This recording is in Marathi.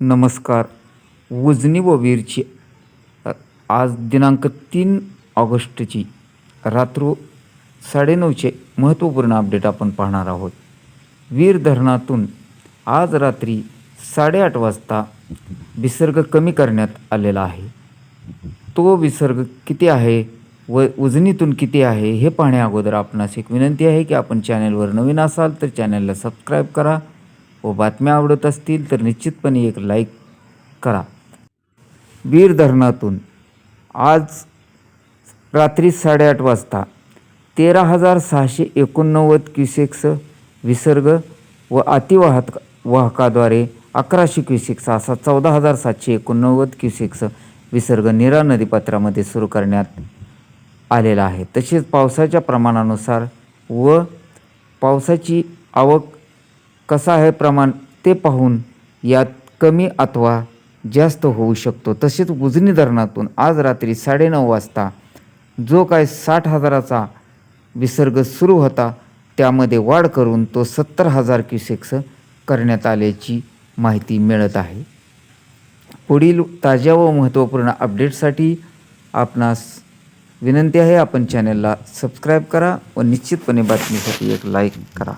नमस्कार. उजनी व वीरची आज दिनांक 3 ऑगस्टची रात्र 9:30चे महत्त्वपूर्ण अपडेट आपण पाहणार आहोत. वीर धरणातून आज रात्री 8:30 वाजता विसर्ग कमी करण्यात आलेला आहे. तो विसर्ग किती आहे व उजनीतून किती आहे हे पाहण्या अगोदर आपणास एक विनंती आहे की आपण चॅनलवर नवीन असाल तर चॅनलला सबस्क्राईब करा व बातम्या आवडत असतील तर निश्चितपणे एक लाईक करा. वीर धरणातून आज रात्री 8:30 वाजता 13,689 क्युसेक्स विसर्ग व वाहकाद्वारे 1100 क्युसेक्स असा 14,789 क्युसेक्स विसर्ग नीरा नदीपात्रामध्ये सुरू करण्यात आलेला आहे. तसेच पावसाच्या प्रमाणानुसार व पावसाची आवक कसा आहे प्रमाण ते पाहून यात कमी अथवा जास्त होऊ शकतो. तसेच उजनी धरणातून आज रात्री 9:30 वाजता जो काय 60,000चा विसर्ग सुरू होता त्यामध्ये वाढ करून तो 70,000 क्युसेक्स करण्यात आल्याची माहिती मिळत आहे. पुढील ताज्या व महत्त्वपूर्ण अपडेटसाठी आपणास विनंती आहे आपण चॅनलला सबस्क्राईब करा व निश्चितपणे बातमीसाठी एक लाईक करा.